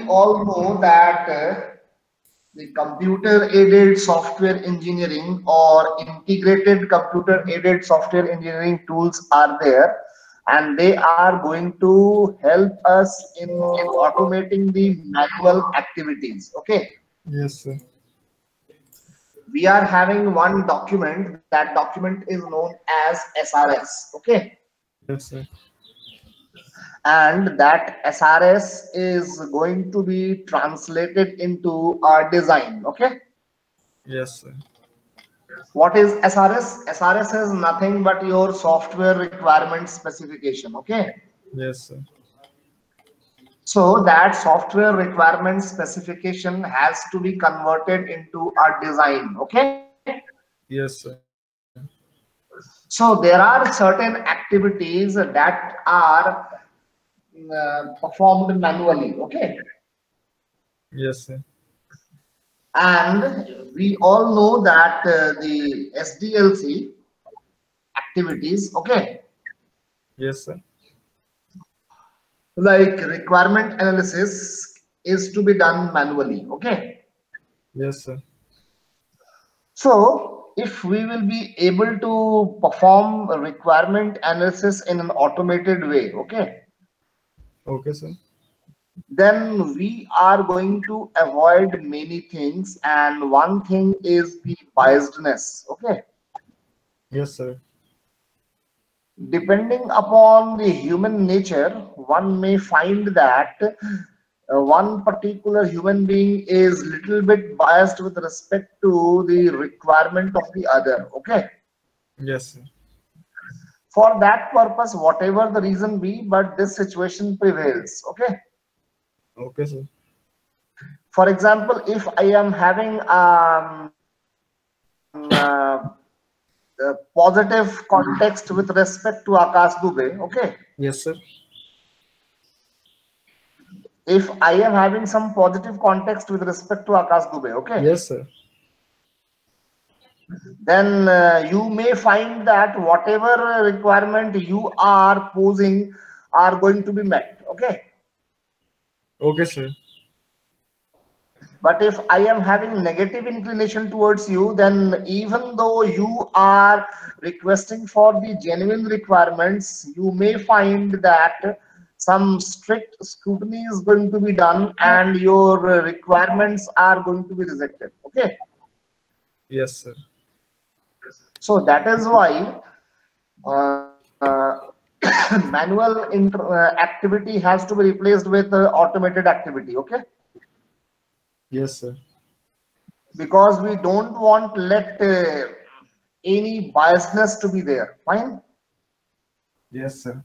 all know that the computer aided software engineering or integrated computer aided software engineering tools are there, and they are going to help us in automating the manual activities. Okay, Yes, sir. we are having one document. That document is known as SRS. Okay, Yes, sir. and that SRS is going to be translated into a design. Okay, Yes, sir. what is SRS? SRS is nothing but your software requirement specification. Okay, Yes, sir. so that software requirement specification has to be converted into a design. Okay, Yes, sir. so there are certain activities that are performed manually. Okay, Yes, sir. and we all know that the SDLC activities, okay, Yes, sir. like requirement analysis is to be done manually. Okay, Yes, sir. so if we will be able to perform a requirement analysis in an automated way, okay, Okay, sir. then we are going to avoid many things, and one thing is the biasedness. Okay, Yes, sir. depending upon the human nature, one may find that one particular human being is little bit biased with respect to the requirement of the other. Okay, Yes, sir. for that purpose, whatever the reason be, but this situation prevails. Okay, Okay, sir. for example, if I am having positive context with respect to Akash Dubey, okay, Yes, sir. if I am having some positive context with respect to Akash Dubey, okay, Yes, sir. then you may find that whatever requirement you are posing are going to be met. Okay, Okay, sir. but if I am having negative inclination towards you, then even though you are requesting for the genuine requirements, you may find that some strict scrutiny is going to be done and your requirements are going to be rejected. Okay, Yes, sir. so that is why manual activity has to be replaced with automated activity. Okay, Yes, sir. because we don't want let any biasness to be there. Fine. Yes, sir.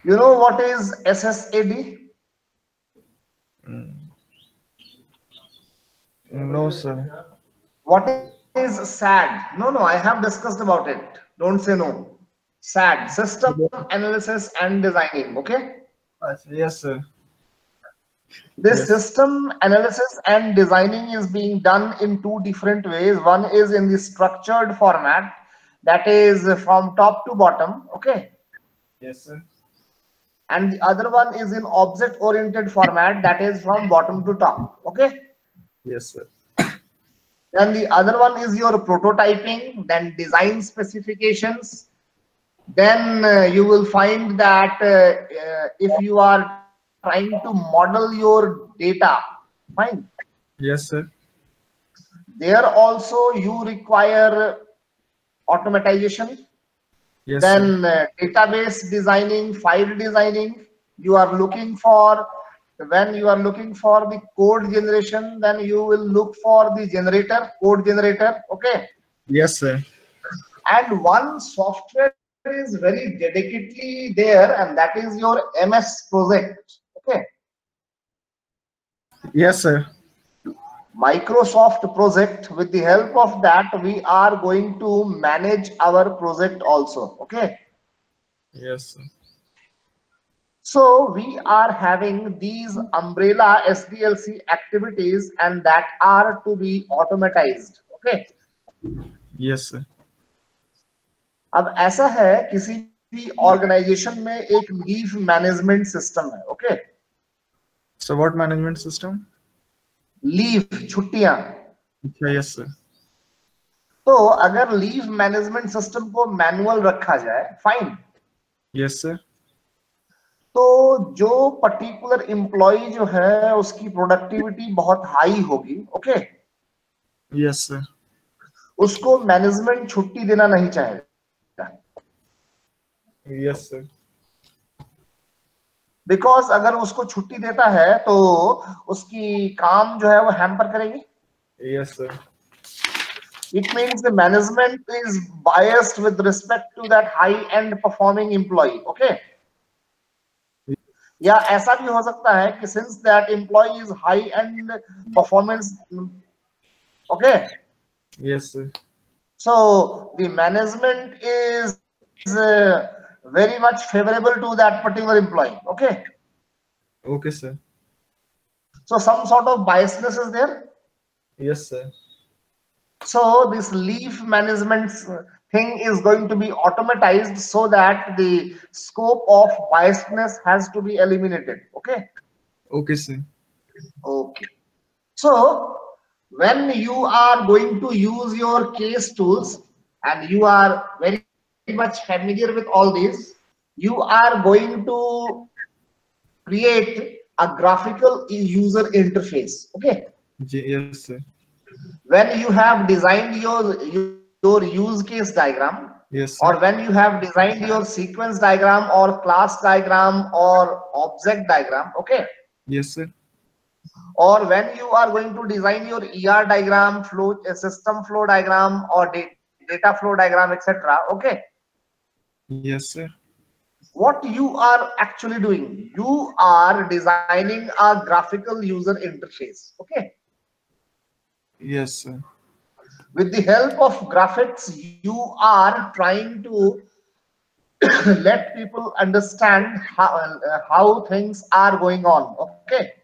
You know what is SSAD? Mm. No, sir. What is SAD? No, I have discussed about it. Don't say no. SAD, System Analysis and Designing. Okay. Yes, sir. This Yes. system analysis and designing is being done in two different ways. One is in the structured format, that is from top to bottom. Okay. Yes, sir. And the other one is in object oriented format, that is from bottom to top. Okay, Yes, sir. then the other one is your prototyping, then design specifications. Then you will find that if you are trying to model your data, fine, Yes, sir. there also you require automatization. Yes, sir. Then database designing, file designing, you are looking for, when you are looking for the code generation, then you will look for the generator, code generator. Okay, Yes, sir. and one software is very dedicatedly there, and that is your MS project. Okay, Yes, sir. Microsoft project. With the help of that, we are going to manage our project also. Okay, Yes, sir. so we are having these umbrella SDLC activities, and that are to be automatized. Okay, Yes, sir. अब ऐसा है किसी भी organisation में एक leave management system है. Okay, So what management system? Leave, छुट्टियां। Yes, sir. तो अगर लीव मैनेजमेंट सिस्टम को मैनुअल रखा जाए, फाइन, Yes, sir. तो जो पर्टिकुलर एम्प्लॉय जो है उसकी प्रोडक्टिविटी बहुत हाई होगी, ओके, Yes, sir. उसको मैनेजमेंट छुट्टी देना नहीं चाहेगा, Yes, sir. बिकॉज अगर उसको छुट्टी देता है तो उसकी काम जो है वो हैम्पर करेगी। Yes, sir. It means the management is biased with respect to that high-end performing employee, okay? या ऐसा भी हो सकता है कि since that employee is high-end performance, okay? Yes, sir. So the management is very much favorable to that particular employee, okay? Okay, sir. So some sort of biasness is there. Yes, sir. So this leave management thing is going to be automatized so that the scope of biasness has to be eliminated. Okay. Okay, sir. Okay. So when you are going to use your case tools and you are very much familiar with all these, you are going to create a graphical user interface. Okay. Yes, sir. When you have designed your use case diagram, Yes, sir. or when you have designed your sequence diagram or class diagram or object diagram, okay, Yes, sir. or when you are going to design your ER diagram, flow system flow diagram or data flow diagram, etc., okay, Yes, sir. what you are actually doing, you are designing a graphical user interface, okay. Yes, sir. With the help of graphics, you are trying to let people understand how things are going on, okay.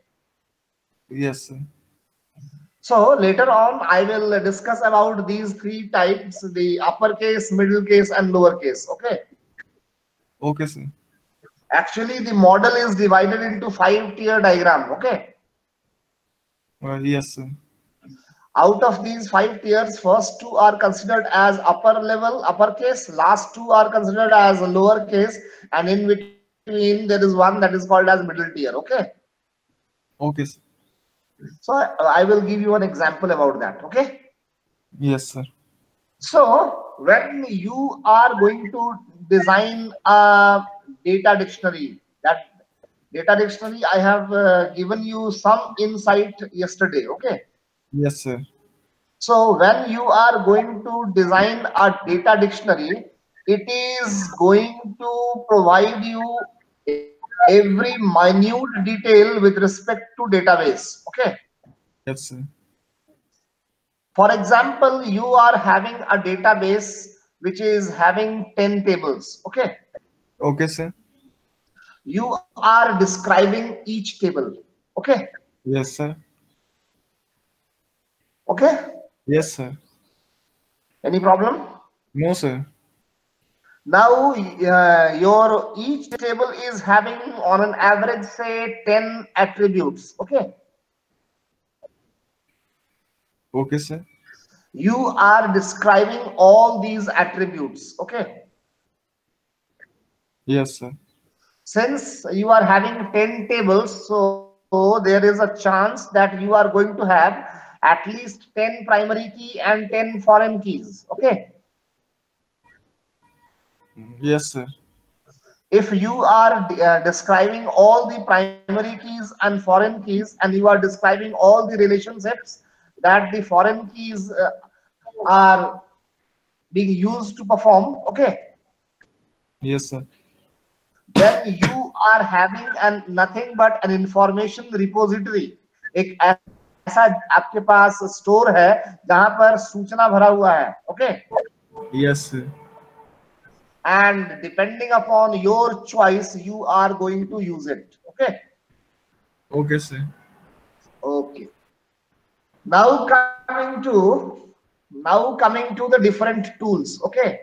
Yes, sir. So later on I will discuss about these three types, the uppercase, middle case and lower case, okay. Okay, sir. Actually the model is divided into 5-tier diagram, okay. Yes, sir. Out of these 5 tiers, first 2 are considered as upper level, uppercase, last 2 are considered as lower case, and in between there is one that is called as middle tier, okay. Okay, sir. So I will give you an example about that, okay. Yes, sir. So when you are going to design a data dictionary, that data dictionary I have given you some insight yesterday, okay. Yes, sir. So when you are going to design a data dictionary, it is going to provide you every minute detail with respect to database, okay. Yes, sir. For example, you are having a database which is having 10 tables, okay. Okay, sir. You are describing each table, okay. Yes, sir. Okay, Yes, sir. any problem? No, sir. Now your each table is having on an average say 10 attributes, okay. Okay, sir. You are describing all these attributes, okay. Yes, sir. Since you are having 10 tables, so there is a chance that you are going to have at least 10 primary key and 10 foreign keys, okay. Yes, sir. If you are describing all the primary keys and foreign keys, and you are describing all the relationships that the foreign keys are being used to perform, okay, Yes, sir. then you are having an nothing but an information repository, एक ऐसा आपके पास store है जहां पर सूचना भरा हुआ है, okay. Yes, sir. And depending upon your choice you are going to use it, okay. Okay, sir. Okay, now coming to the different tools, okay.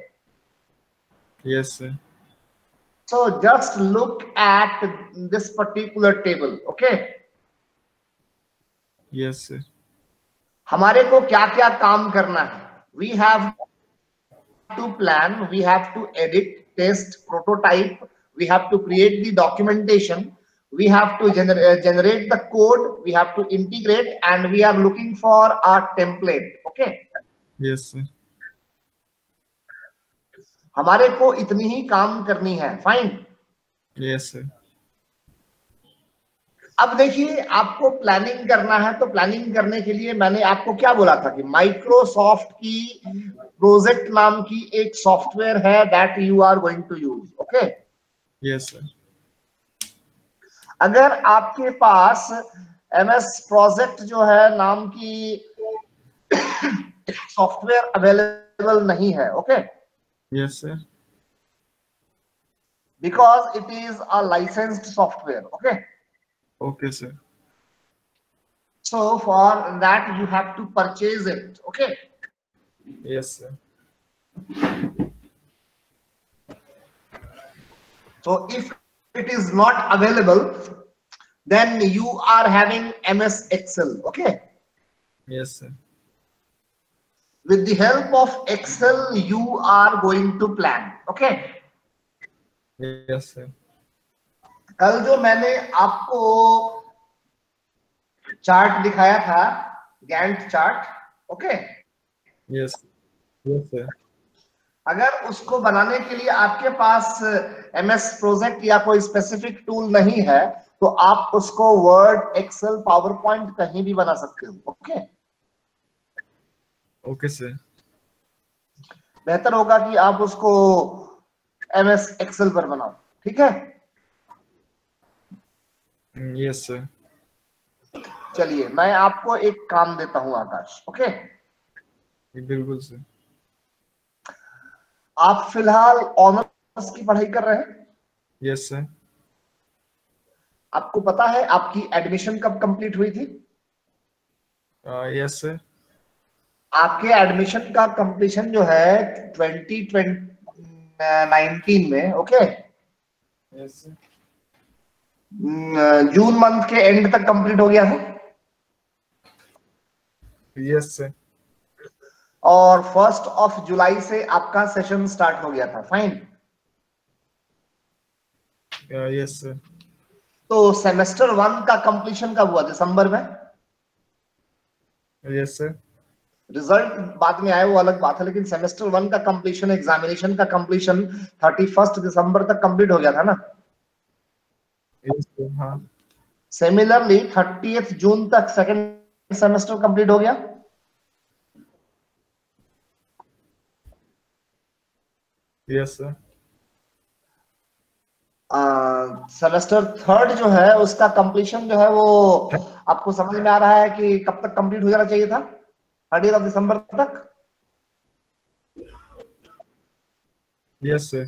Yes, sir. So just look at this particular table, okay. Yes, sir. हमारे को क्या क्या काम करना है? We have to plan, we have to edit, test, prototype, we have to create the documentation, we have to generate the code, we have to integrate, and we are looking for a template. Okay, Yes, sir. हमारे को इतनी ही काम करनी है. Fine. Yes, sir. अब देखिए, आपको planning करना है, तो प्लानिंग करने के लिए मैंने आपको क्या बोला था कि माइक्रोसॉफ्ट की प्रोजेक्ट नाम की एक सॉफ्टवेयर है that you are going to use. Okay. Yes, sir. अगर आपके पास MS प्रोजेक्ट जो है नाम की सॉफ्टवेयर अवेलेबल नहीं है. Okay. Yes, sir. Because it is a licensed software. Okay. Okay, sir. So for that you have to purchase it. Okay. Yes, sir. So if it is not available, then you are having MS Excel. Okay. Yes, sir. With the help of Excel, you are going to plan. Okay. Yes, sir. कल जो मैंने आपको chart दिखाया था, Gantt chart. Okay. Yes. Yes, sir. अगर उसको बनाने के लिए आपके पास MS प्रोजेक्ट या कोई स्पेसिफिक टूल नहीं है, तो आप उसको वर्ड, एक्सेल, पावर पॉइंट कहीं भी बना सकते हो. ओके. Okay, sir. बेहतर होगा कि आप उसको MS एक्सेल पर बनाओ. ठीक है. Yes, sir. चलिए, मैं आपको एक काम देता हूं आकाश. ओके. बिल्कुल सर. आप फिलहाल ऑनर्स की पढ़ाई कर रहे हैं? Yes sir. आपको पता है आपकी एडमिशन कब कंप्लीट हुई थी? Yes sir. आपके एडमिशन का कंप्लीशन जो है 2019 में. Okay. Yes sir. June month के एंड तक कंप्लीट हो गया है. Yes sir. और 1 जुलाई से आपका सेशन स्टार्ट हो गया था. फाइन. Yes sir. तो सेमेस्टर 1 का कंप्लीशन कब हुआ? दिसंबर में. Yes sir. रिजल्ट बाद में आए वो अलग बात है, लेकिन सेमेस्टर 1 का कंप्लीशन, एग्जामिनेशन का कंप्लीशन 31 दिसंबर तक कंप्लीट हो गया था ना. Yes sir. हाँ. सिमिलरली 30 जून तक सेकंड सेमेस्टर कंप्लीट हो गया. Yes sir. सेमेस्टर 3 जो है उसका कंप्लीशन जो है वो आपको समझ में आ रहा है कि कब तक कंप्लीट हो जाना चाहिए था? 30 दिसंबर तक. Yes sir.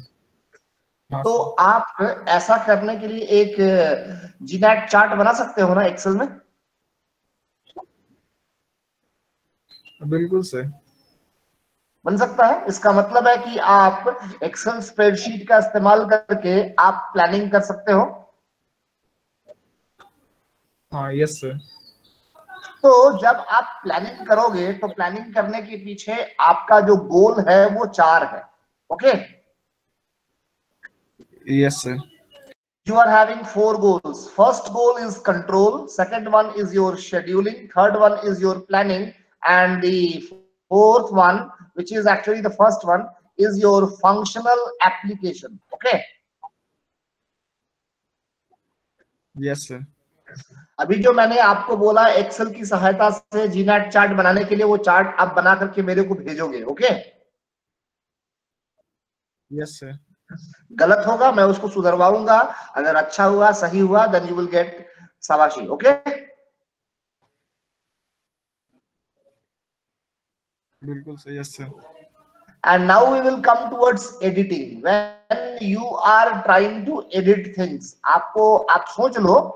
तो आप ऐसा करने के लिए एक जीनैट चार्ट बना सकते हो ना एक्सेल में? बिल्कुल सर. बन सकता है. इसका मतलब है कि आप एक्सेल स्प्रेडशीट का इस्तेमाल करके आप प्लानिंग कर सकते हो. हाँ. Yes sir. तो जब आप प्लानिंग करोगे तो प्लानिंग करने के पीछे आपका जो गोल है वो 4 है. Okay. Yes sir. You are having 4 goals. First goal is control, second one is your scheduling, third one is your planning, and the fourth one, which is actually the first one, is your functional application. Okay. Yes sir. अभी जो मैंने आपको बोला Excel की सहायता से जीनैट chart बनाने के लिए, वो चार्ट आप बना करके मेरे को भेजोगे. ओके. Yes sir. गलत होगा मैं उसको सुधरवाऊंगा. अगर अच्छा हुआ, सही हुआ, देन यू विल गेट शाबाशी. ओके. बिल्कुल sir. Yes sir. And now we will come towards editing. When you are trying to edit things, आप सोच लो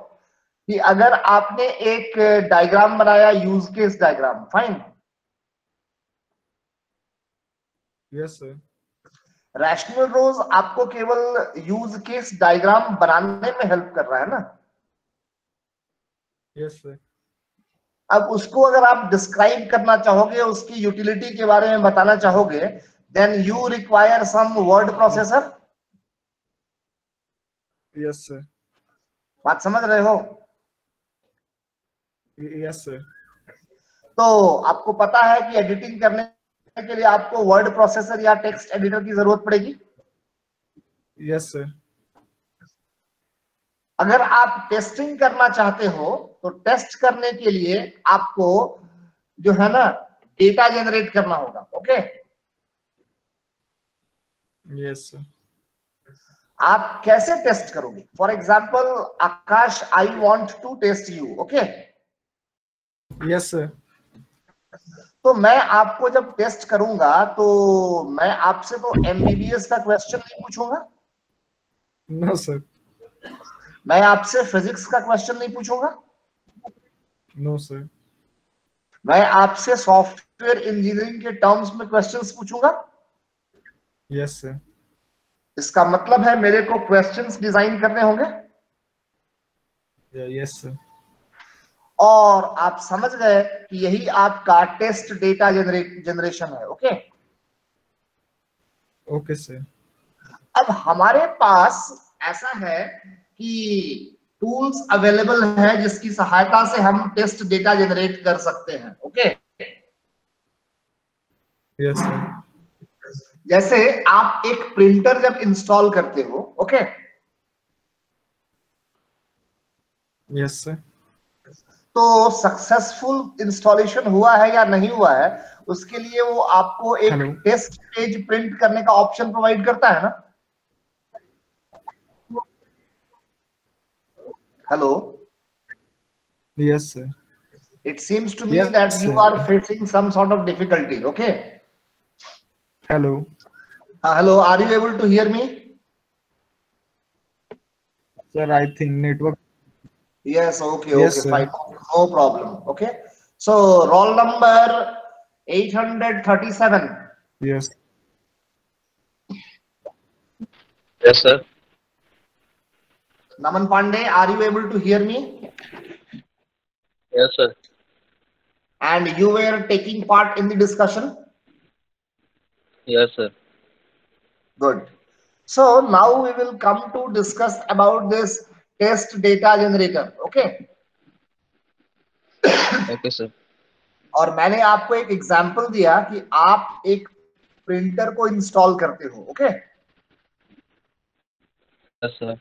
कि अगर आपने एक डायग्राम बनाया, use case diagram. Fine. Yes sir. Rational rose आपको केवल यूज केस डायग्राम बनाने में हेल्प कर रहा है ना. Yes sir. अब उसको अगर आप डिस्क्राइब करना चाहोगे, उसकी यूटिलिटी के बारे में बताना चाहोगे, then you require some word processor. Yes sir. बात समझ रहे हो? Yes sir. तो आपको पता है कि एडिटिंग करने के लिए आपको वर्ड प्रोसेसर या टेक्स्ट एडिटर की जरूरत पड़ेगी। Yes sir. अगर आप टेस्टिंग करना चाहते हो तो टेस्ट करने के लिए आपको जो है ना डेटा जनरेट करना होगा। Okay, yes sir. आप कैसे टेस्ट करोगे? For example, Akash, I want to test you. Okay, yes sir. तो मैं आपको जब टेस्ट करूंगा तो मैं आपसे तो एमबीबीएस का क्वेश्चन नहीं पूछूंगा, नो सर। मैं आपसे फिजिक्स का क्वेश्चन नहीं पूछूंगा, नो सर। मैं आपसे सॉफ्टवेयर इंजीनियरिंग के टर्म्स में क्वेश्चंस पूछूंगा। Yes sir. इसका मतलब है मेरे को क्वेश्चंस डिजाइन करने होंगे। Yes sir. और आप समझ गए कि यही आपका टेस्ट डेटा जनरेशन है। Okay, okay sir. अब हमारे पास ऐसा है कि टूल्स अवेलेबल है जिसकी सहायता से हम टेस्ट डेटा जनरेट कर सकते हैं। Okay, yes sir. जैसे आप एक प्रिंटर जब इंस्टॉल करते हो, ओके, यस सर। तो सक्सेसफुल इंस्टॉलेशन हुआ है या नहीं हुआ है, उसके लिए वो आपको एक हेलो। टेस्ट पेज प्रिंट करने का ऑप्शन प्रोवाइड करता है ना। Hello, yes sir. it seems to me yes that you sir. are facing some sort of difficulty. Okay, hello. hello, are you able to hear me? Sir I think network. Yes, okay, yes okay, sir. fine, no problem. Okay, so roll number 837. Yes. Yes, sir. Naman Pandey, are you able to hear me? Yes, sir. And you were taking part in the discussion? Yes, sir. Good. So now we will come to discuss about this test data generator. Okay, Okay, sir. और मैंने आपको एक example दिया कि आप एक printer को install करते हो। Okay, Yes, sir.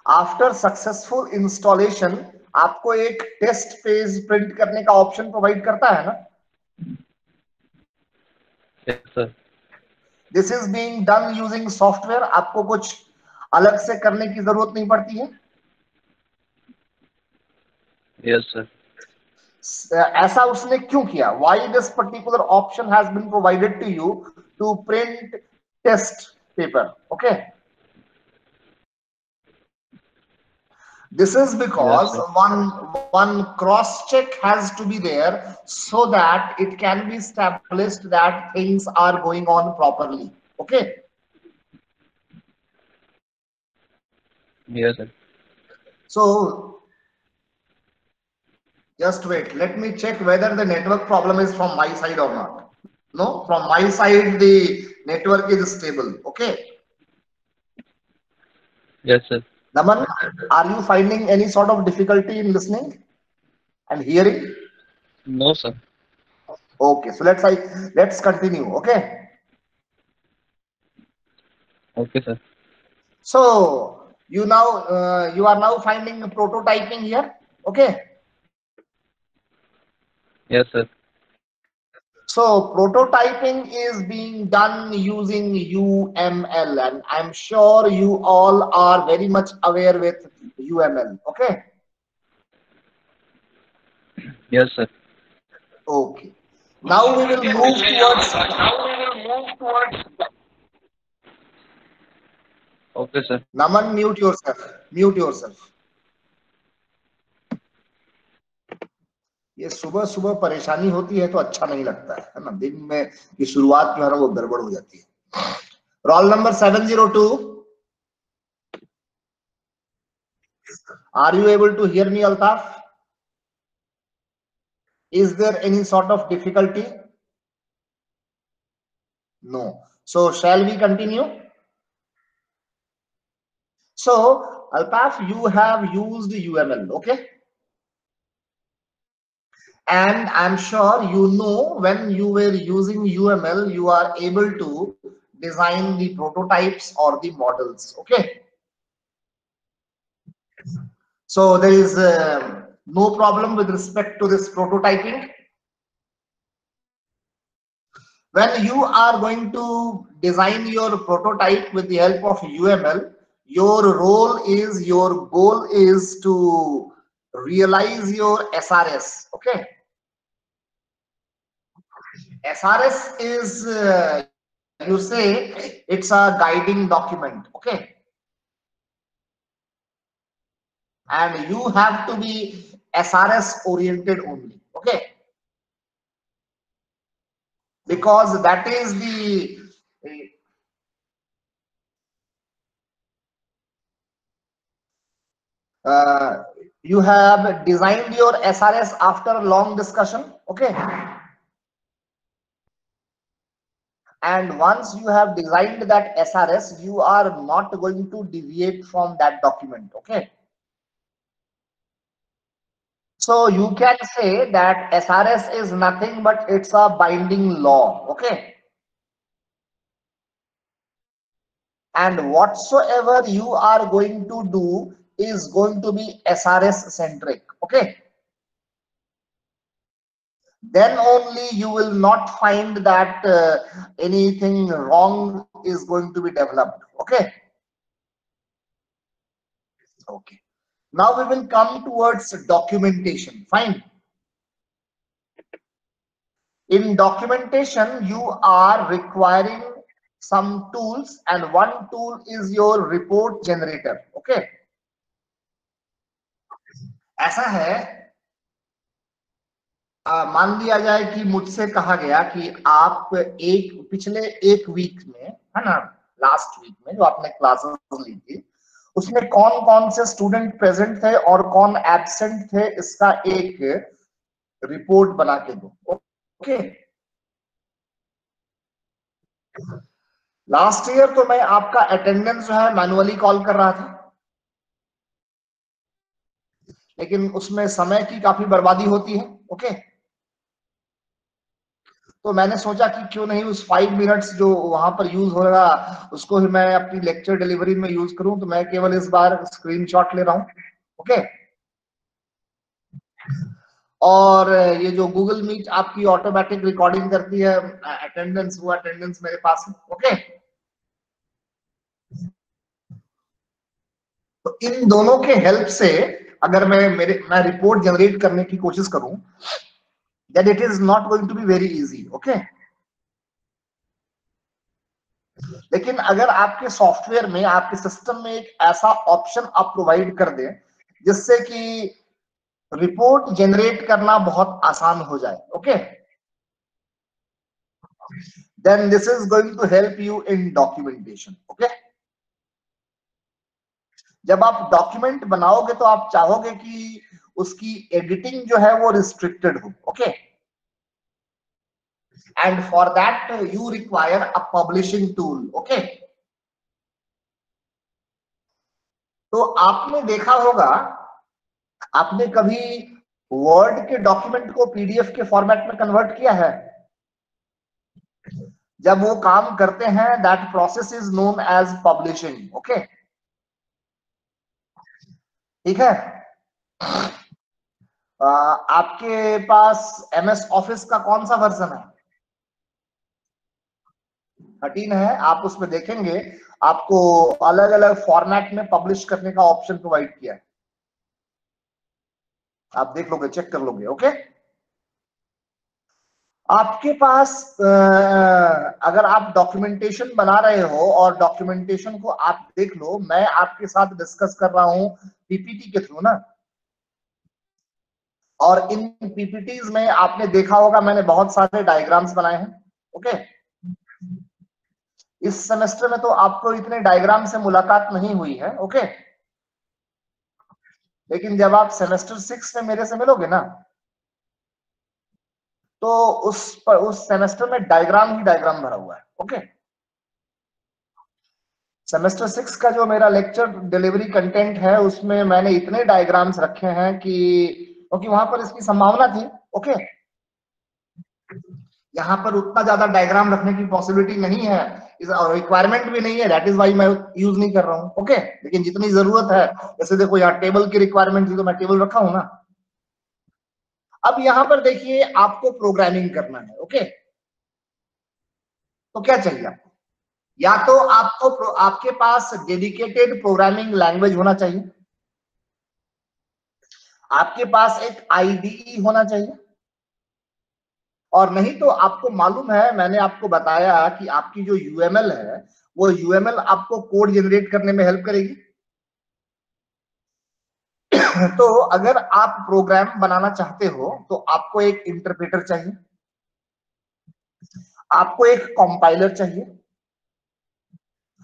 After successful installation आपको एक टेस्ट पेज प्रिंट करने का ऑप्शन प्रोवाइड करता है ना। Yes, sir. This is being done using software, आपको कुछ अलग से करने की जरूरत नहीं पड़ती है। Yes, sir. ऐसा उसने क्यों किया? Why this particular option has been provided to you to print test paper? Okay, this is because Yes, sir. one cross check has to be there so that it can be established that things are going on properly. Okay, Yes, sir. so just wait, let me check whether the network problem is from my side or not. No, from my side the network is stable. Okay, Yes, sir. Naman, are you finding any sort of difficulty in listening and hearing? No, sir. Okay, so let's continue. Okay, Okay, sir. so you are now finding prototyping here. Okay, Yes, sir. so prototyping is being done using UML, and I'm sure you all are very much aware with UML. Okay, Yes, sir. okay, now we will move towards Okay, sir. Naman, mute yourself. ये सुबह सुबह परेशानी होती है तो अच्छा नहीं लगता है ना, दिन में की शुरुआत जो है ना वो गड़बड़ हो जाती है। Roll number 702, are you able to hear me Altaf? Is there any sort of difficulty? No. So shall we continue? So Alpaf, you have used UML, okay? And I'm sure you know when you were using UML, you are able to design the prototypes or the models, okay? So there is no problem with respect to this prototyping. When you are going to design your prototype with the help of UML, your goal is to realize your SRS, okay? SRS is, you say, it's a guiding document, okay? And you have to be SRS oriented only, okay? Because that is the you have designed your SRS after a long discussion, okay? And once you have designed that SRS, you are not going to deviate from that document, okay? So you can say that SRS is nothing but it's a binding law, okay? And whatsoever you are going to do is going to be SRS centric, okay? Then only you will not find that anything wrong is going to be developed, okay? Okay. Now we will come towards documentation. Fine. In documentation, you are requiring some tools, and one tool is your report generator, okay? ऐसा है, मान लिया जाए कि मुझसे कहा गया कि आप पिछले एक वीक में, है ना, लास्ट वीक में जो आपने क्लासेस ली थी, उसमें कौन कौन से स्टूडेंट प्रेजेंट थे और कौन एब्सेंट थे, इसका एक रिपोर्ट बना के दो, ओके? लास्ट ईयर तो मैं आपका अटेंडेंस जो है मैनुअली कॉल कर रहा था, लेकिन उसमें समय की काफी बर्बादी होती है, ओके? तो मैंने सोचा कि क्यों नहीं उस 5 मिनट्स जो वहां पर यूज होगा उसको ही मैं अपनी लेक्चर डिलीवरी में यूज करूं, तो मैं केवल इस बार स्क्रीनशॉट ले रहा हूं, ओके? और ये जो गूगल मीट आपकी ऑटोमेटिक रिकॉर्डिंग करती है अटेंडेंस, वो अटेंडेंस मेरे पास है, ओके? तो इन दोनों के हेल्प से अगर मैं रिपोर्ट जनरेट करने की कोशिश करूं, then it is not going to be very easy, okay? लेकिन अगर आपके सॉफ्टवेयर में, आपके सिस्टम में एक ऐसा ऑप्शन आप प्रोवाइड कर दें जिससे कि रिपोर्ट जनरेट करना बहुत आसान हो जाए, okay? Then this is going to help you in documentation, okay? जब आप डॉक्यूमेंट बनाओगे तो आप चाहोगे कि उसकी एडिटिंग जो है वो रिस्ट्रिक्टेड हो, okay? And for that you require a publishing tool, okay? तो आपने देखा होगा, आपने कभी वर्ड के डॉक्यूमेंट को पीडीएफ के फॉर्मेट में कन्वर्ट किया है? जब वो काम करते हैं, that process is known as publishing, okay? ठीक है? आपके पास एमएस ऑफिस का कौन सा वर्जन है? 13 है। आप उसमें देखेंगे आपको अलग अलग फॉर्मेट में पब्लिश करने का ऑप्शन प्रोवाइड किया है, आप देख लोगे, चेक कर लोगे, ओके? आपके पास अगर आप डॉक्यूमेंटेशन बना रहे हो और डॉक्यूमेंटेशन को आप देख लो, मैं आपके साथ डिस्कस कर रहा हूं पीपीटी के थ्रू ना, और इन पीपीटीज में आपने देखा होगा मैंने बहुत सारे डायग्राम्स बनाए हैं, ओके? इस सेमेस्टर में तो आपको इतने डायग्राम से मुलाकात नहीं हुई है, ओके? लेकिन जब आप सेमेस्टर 6 में मेरे से मिलोगे ना, तो उस सेमेस्टर में डायग्राम ही डायग्राम भरा हुआ है। ओके, सेमेस्टर 6 का जो मेरा लेक्चर डिलीवरी कंटेंट है उसमें मैंने इतने डायग्राम्स रखे हैं कि क्योंकि वहां पर इसकी संभावना थी। ओके, यहाँ पर उतना ज्यादा डायग्राम रखने की पॉसिबिलिटी नहीं है, रिक्वायरमेंट भी नहीं है, दैट इज वाई मैं यूज नहीं कर रहा हूँ। ओके, लेकिन जितनी जरूरत है, जैसे देखो यहाँ टेबल की रिक्वायरमेंट थी तो मैं टेबल रखा हूं ना। अब यहाँ पर देखिए आपको प्रोग्रामिंग करना है। ओके, तो क्या चाहिए आपको? या तो आपको आपके पास डेडिकेटेड प्रोग्रामिंग लैंग्वेज होना चाहिए, आपके पास एक आईडीई होना चाहिए, और नहीं तो आपको मालूम है, मैंने आपको बताया कि आपकी जो यूएमएल है वो यूएमएल आपको कोड जनरेट करने में हेल्प करेगी। तो अगर आप प्रोग्राम बनाना चाहते हो तो आपको एक इंटरप्रेटर चाहिए, आपको एक कंपाइलर चाहिए,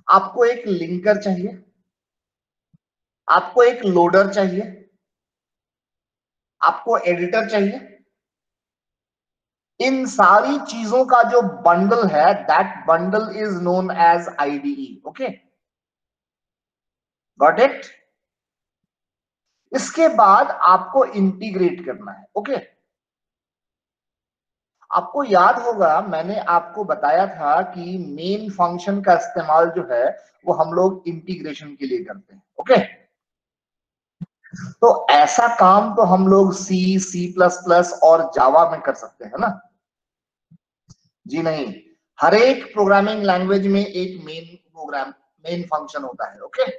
आपको एक लिंकर चाहिए, आपको एक लोडर चाहिए, आपको एडिटर चाहिए। इन सारी चीजों का जो बंडल है, that bundle is known as IDE. Okay, got it? इसके बाद आपको इंटीग्रेट करना है। ओके, आपको याद होगा मैंने आपको बताया था कि मेन फंक्शन का इस्तेमाल जो है वो हम लोग इंटीग्रेशन के लिए करते हैं। ओके, तो ऐसा काम तो हम लोग सी, सी प्लस प्लस और जावा में कर सकते हैं ना? जी नहीं, हर एक प्रोग्रामिंग लैंग्वेज में एक मेन फंक्शन होता है। ओके,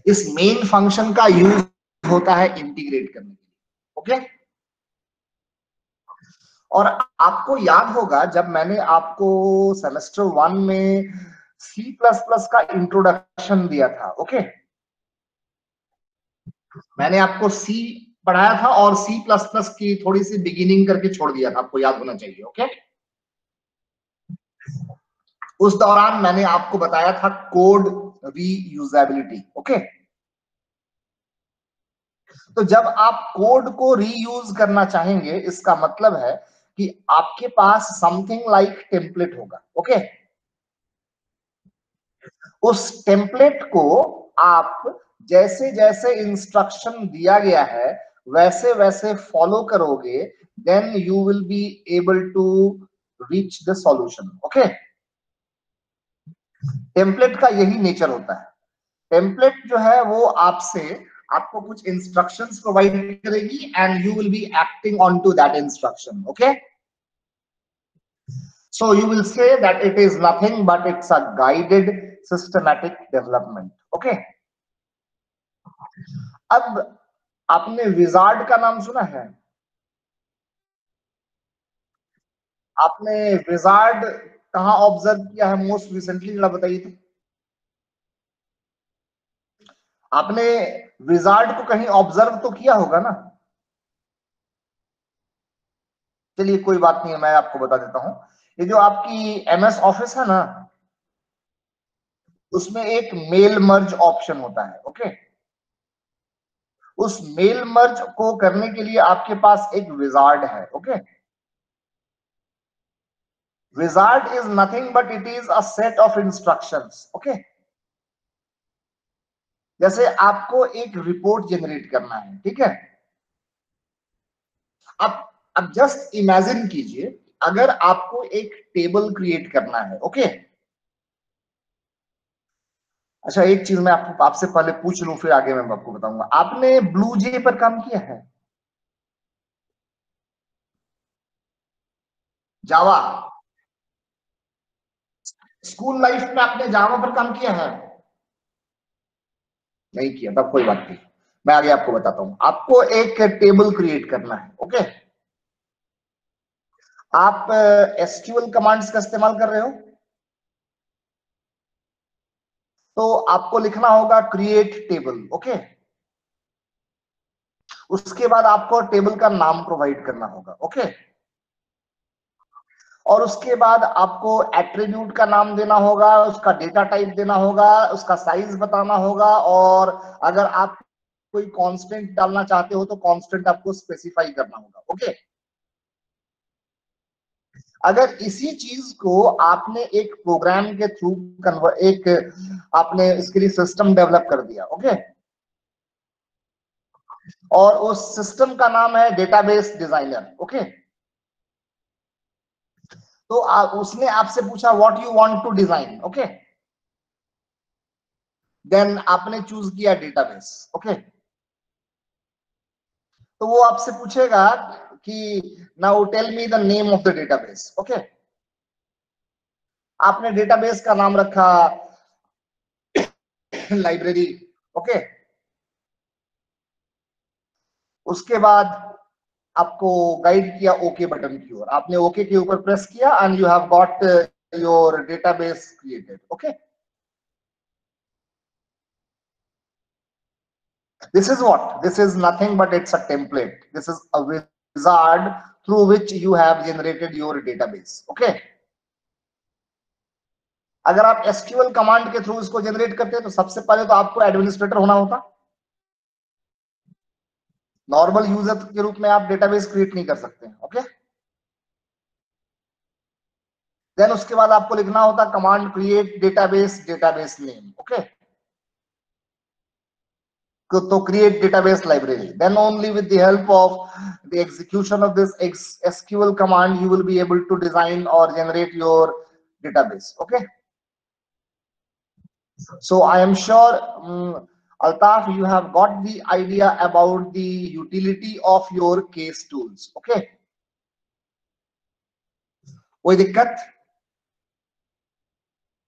इस मेन फंक्शन का यूज होता है इंटीग्रेट करने के लिए। ओके, और आपको याद होगा जब मैंने आपको सेमेस्टर 1 में सी प्लस प्लस का इंट्रोडक्शन दिया था। ओके, मैंने आपको सी पढ़ाया था और सी प्लस प्लस की थोड़ी सी बिगिनिंग करके छोड़ दिया था, आपको याद होना चाहिए। ओके, उस दौरान मैंने आपको बताया था कोड रीयूजेबिलिटी। ओके, तो जब आप कोड को रीयूज करना चाहेंगे इसका मतलब है कि आपके पास समथिंग लाइक टेम्पलेट होगा। ओके, उस टेम्पलेट को आप जैसे जैसे इंस्ट्रक्शन दिया गया है वैसे वैसे फॉलो करोगे, then you will be able to reach the solution. Okay, template का यही नेचर होता है। टेम्पलेट जो है वो आपको कुछ इंस्ट्रक्शंस प्रोवाइड करेगी and you will be acting on to that instruction. Okay, so you will say that it is nothing but it's a guided systematic development. Okay, अब आपने विजार्ड का नाम सुना है? आपने विजार्ड कहां ऑब्जर्व किया है मोस्ट रिसेंटली, जरा बताइए तो। आपने विजार्ड को कहीं ऑब्जर्व तो किया होगा ना? चलिए कोई बात नहीं है, मैं आपको बता देता हूं। ये जो आपकी एमएस ऑफिस है ना, उसमें एक मेल मर्ज ऑप्शन होता है। ओके, उस मेल मर्ज को करने के लिए आपके पास एक विजार्ड है। Okay, wizard is nothing but it is a set of instructions. Okay, जैसे आपको एक रिपोर्ट जनरेट करना है, ठीक है? अब जस्ट इमेजिन कीजिए अगर आपको एक टेबल क्रिएट करना है। ओके, अच्छा एक चीज मैं आपसे पहले पूछ लूं फिर आगे मैं आपको बताऊंगा। आपने ब्लू जे पर काम किया है? जावा, स्कूल लाइफ में आपने जावा पर काम किया है? नहीं किया, तब कोई बात नहीं, मैं आगे आपको बताता हूं। आपको एक टेबल क्रिएट करना है। ओके, आप एसक्यूएल कमांड्स का इस्तेमाल कर रहे हो, तो आपको लिखना होगा क्रिएट टेबल। ओके, उसके बाद आपको टेबल का नाम प्रोवाइड करना होगा। ओके, और उसके बाद आपको एट्रीब्यूट का नाम देना होगा, उसका डेटा टाइप देना होगा, उसका साइज बताना होगा, और अगर आप कोई कांस्टेंट डालना चाहते हो तो कांस्टेंट आपको स्पेसिफाई करना होगा। ओके, अगर इसी चीज को आपने एक प्रोग्राम के थ्रू आपने इसके लिए सिस्टम डेवलप कर दिया, ओके, और उस सिस्टम का नाम है डेटाबेस डिजाइनर, ओके, तो उसने आपसे पूछा what you want to design, okay, then आपने चूज किया डेटाबेस, ओके, तो वो आपसे पूछेगा कि now tell me the name of the database, okay, आपने डेटाबेस का नाम रखा लाइब्रेरी, ओके, उसके बाद आपको गाइड किया ओके बटन की ओर, आपने ओके के ऊपर प्रेस किया and you have got your database created, okay. This is what? This is nothing but it's a template. This is a wizard through which you have generated your database, okay? अगर आप SQL command के through इसको generate करते हैं तो सबसे पहले तो आपको एडमिनिस्ट्रेटर होना होता। नॉर्मल यूजर के रूप में आप डेटाबेस क्रिएट नहीं कर सकते हैं, ओके। देन उसके बाद आपको लिखना होता command create database name, okay. तो create database library, then only with the help of the execution of this SQL command you will be able to design or generate your database, okay. So I am sure Altaf, you have got the idea about the utility of your case tools, okay. कोई दिक्कत?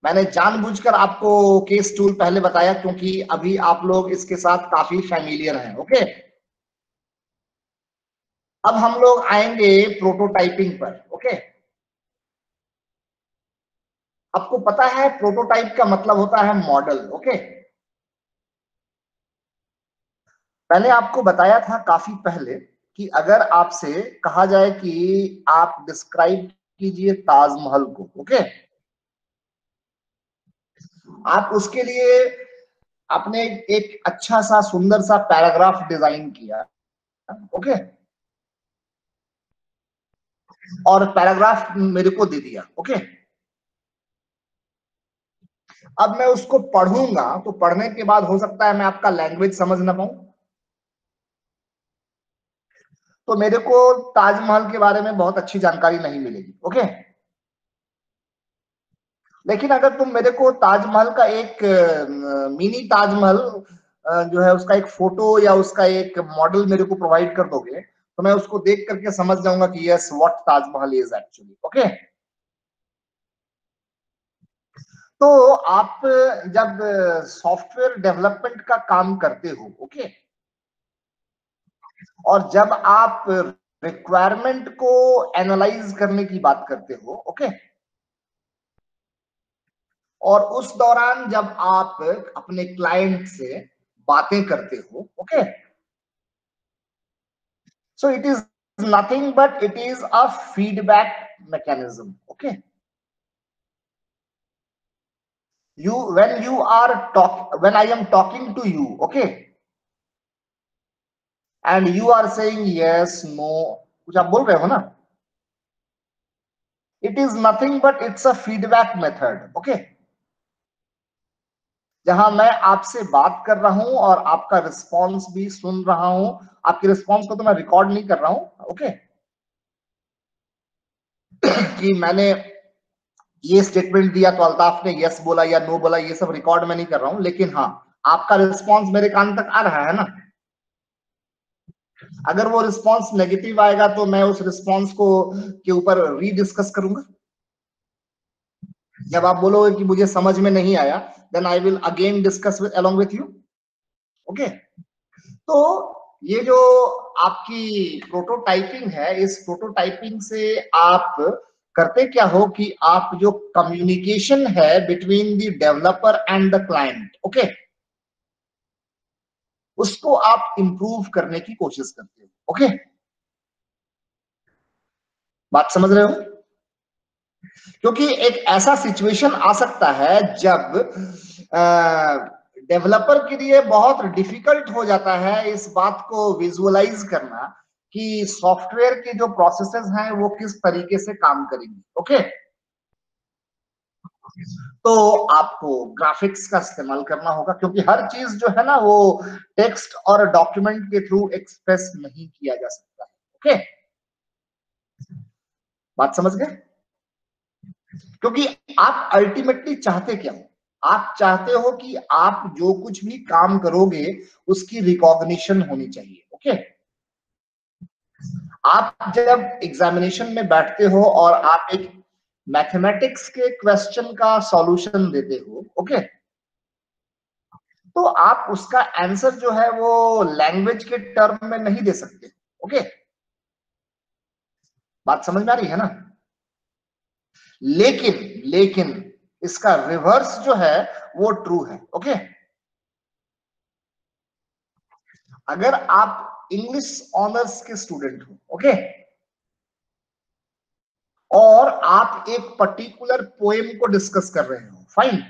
मैंने जानबूझकर आपको case tool पहले बताया क्योंकि अभी आप लोग इसके साथ काफी फैमिलियर हैं, ओके। अब हम लोग आएंगे प्रोटोटाइपिंग पर, ओके। आपको पता है प्रोटोटाइप का मतलब होता है मॉडल, ओके। मैंने आपको बताया था काफी पहले कि अगर आपसे कहा जाए कि आप डिस्क्राइब कीजिए ताजमहल को, ओके, आप उसके लिए आपने एक अच्छा सा सुंदर सा पैराग्राफ डिजाइन किया, ओके, और पैराग्राफ मेरे को दे दिया, ओके। अब मैं उसको पढ़ूंगा तो पढ़ने के बाद हो सकता है मैं आपका लैंग्वेज समझ ना पाऊं, तो मेरे को ताजमहल के बारे में बहुत अच्छी जानकारी नहीं मिलेगी, ओके। लेकिन अगर तुम मेरे को ताजमहल का एक मिनी ताजमहल जो है उसका एक फोटो या उसका एक मॉडल मेरे को प्रोवाइड कर दोगे तो मैं उसको देख करके समझ जाऊंगा कि yes what Taj Mahal is actually, okay. तो आप जब सॉफ्टवेयर डेवलपमेंट का काम करते हो, ओके, और जब आप रिक्वायरमेंट को एनालाइज करने की बात करते हो, ओके, और उस दौरान जब आप अपने क्लाइंट से बातें करते हो, okay, so it is nothing but it is a feedback mechanism, okay. when I am talking to you, okay, and you are saying yes, no, कुछ आप बोल रहे हो ना, it is nothing but it's a feedback method, okay, जहां मैं आपसे बात कर रहा हूं और आपका रिस्पॉन्स भी सुन रहा हूं। आपके रिस्पॉन्स को तो मैं रिकॉर्ड नहीं कर रहा हूं, ओके, कि मैंने ये स्टेटमेंट दिया तो अल्ताफ ने यस बोला या नो बोला, ये सब रिकॉर्ड में नहीं कर रहा हूं, लेकिन हाँ आपका रिस्पॉन्स मेरे कान तक आ रहा है ना। अगर वो रिस्पॉन्स नेगेटिव आएगा तो मैं उस रिस्पॉन्स को के ऊपर रीडिस्कस करूंगा। जब आप बोलोगे कि मुझे समझ में नहीं आया then I will again discuss with along with you, okay. तो ये जो आपकी प्रोटोटाइपिंग है, इस प्रोटोटाइपिंग से आप करते क्या हो कि आप जो कम्युनिकेशन है between the developer and the client, okay, उसको आप इंप्रूव करने की कोशिश करते हो, ओके। बात समझ रहे हो? क्योंकि एक ऐसा सिचुएशन आ सकता है जब डेवलपर के लिए बहुत डिफिकल्ट हो जाता है इस बात को विजुअलाइज करना कि सॉफ्टवेयर के जो प्रोसेसेस हैं वो किस तरीके से काम करेंगे। ओके, तो आपको ग्राफिक्स का इस्तेमाल करना होगा, क्योंकि हर चीज जो है ना वो टेक्स्ट और डॉक्यूमेंट के थ्रू एक्सप्रेस नहीं किया जा सकता है। ओके, बात समझ गए? क्योंकि आप अल्टीमेटली चाहते क्या हो? आप चाहते हो कि आप जो कुछ भी काम करोगे उसकी रिकॉग्निशन होनी चाहिए। ओके, आप जब एग्जामिनेशन में बैठते हो और आप एक मैथमेटिक्स के क्वेश्चन का सॉल्यूशन देते हो, ओके, तो आप उसका आंसर जो है वो लैंग्वेज के टर्म में नहीं दे सकते। ओके, बात समझ में आ रही है ना? लेकिन लेकिन इसका रिवर्स जो है वो ट्रू है। ओके, अगर आप इंग्लिश ऑनर्स के स्टूडेंट हो, ओके, और आप एक पर्टिकुलर पोएम को डिस्कस कर रहे हो, फाइन,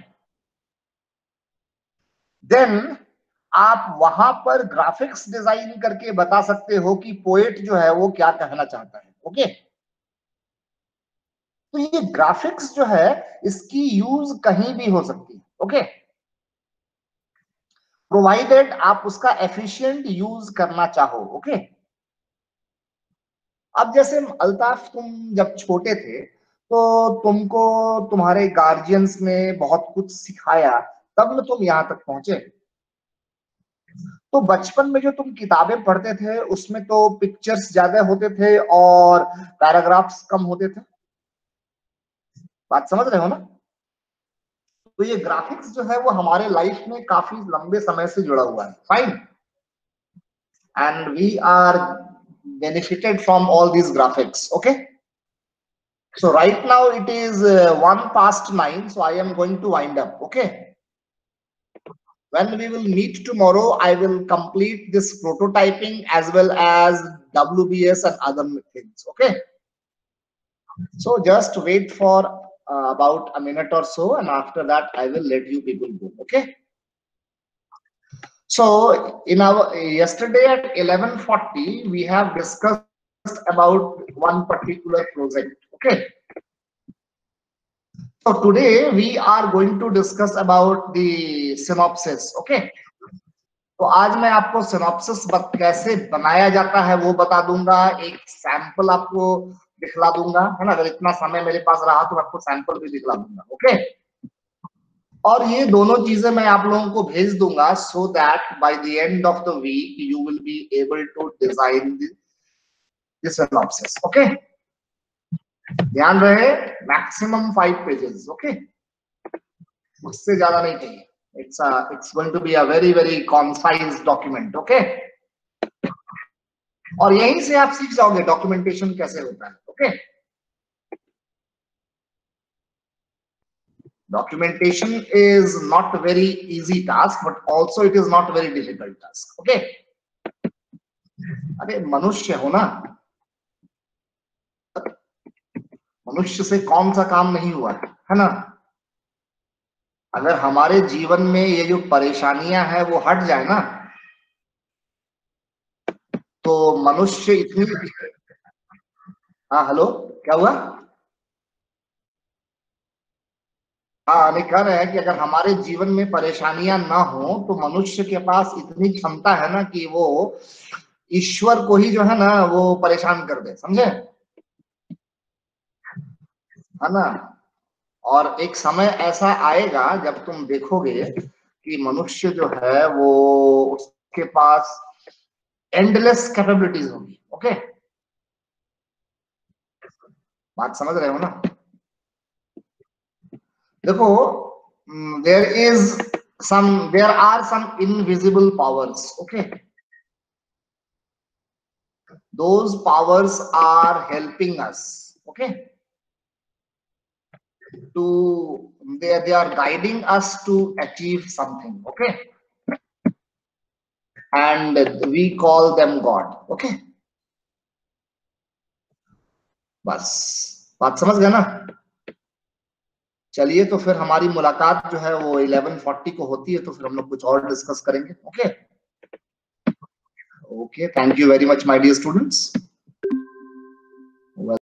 देन आप वहां पर ग्राफिक्स डिजाइन करके बता सकते हो कि पोएट जो है वो क्या कहना चाहता है। ओके, तो ये ग्राफिक्स जो है इसकी यूज कहीं भी हो सकती है। ओके, प्रोवाइडेड आप उसका एफिशिएंट यूज करना चाहो। ओके, अब जैसे अल्ताफ, तुम जब छोटे थे तो तुमको तुम्हारे गार्जियंस ने बहुत कुछ सिखाया, तब न तुम यहां तक पहुंचे। तो बचपन में जो तुम किताबें पढ़ते थे उसमें तो पिक्चर्स ज्यादा होते थे और पैराग्राफ्स कम होते थे। बात समझ रहे हो ना? तो ये ग्राफिक्स जो है वो हमारे लाइफ में काफी लंबे समय से जुड़ा हुआ है, fine, and we are benefited from all these graphics. Okay, so right now it is 1:09, so I am going to wind up. Okay, when we will meet tomorrow I will complete this prototyping as well as WBS and other things. Okay, so just wait for about a minute or so, and after that I will let you people go. Okay, so in our yesterday at 11:40 we have discussed about one particular project. Okay, so today we are going to discuss about the synopsis. Okay, तो आज मैं आपको synopsis कैसे बनाया जाता है वो बता दूंगा, एक सैंपल आपको दिखला दूंगा, है ना? अगर इतना समय मेरे पास रहा तो आपको सैंपल भी दिखला दूंगा। ओके, और ये दोनों चीजें मैं आप लोगों को भेज दूंगा so that by the end of the week you will be able to design the synopsis. Okay, ध्यान रहे, मैक्सिमम 5 पेजेस। ओके, उससे ज्यादा नहीं चाहिए। it's going to be a very concise document. Okay, और यहीं से आप सीख जाओगे डॉक्यूमेंटेशन कैसे होता है। Okay, documentation is not very easy task but also it is not very difficult task. Okay, अरे मनुष्य हो ना, मनुष्य से कौन सा काम नहीं हुआ है ना? अगर हमारे जीवन में ये जो परेशानियां हैं वो हट जाए ना तो मनुष्य इतनी। हाँ हेलो, क्या हुआ? हाँ, नहीं, कह रहे हैं कि अगर हमारे जीवन में परेशानियां ना हो तो मनुष्य के पास इतनी क्षमता है ना कि वो ईश्वर को ही जो है ना वो परेशान कर दे, समझे? है ना? और एक समय ऐसा आएगा जब तुम देखोगे कि मनुष्य जो है वो उसके पास एंडलेस कैपेबिलिटीज होगी। ओके, बात समझ रहे हो ना? देखो, there are some invisible powers. Okay, those powers are helping us. Okay, they are guiding us to achieve something. Okay, and we call them God. Okay, बस बात समझ गए ना? चलिए, तो फिर हमारी मुलाकात जो है वो 11:40 को होती है, तो फिर हम लोग कुछ और डिस्कस करेंगे। Okay. Okay, thank you very much, my dear students.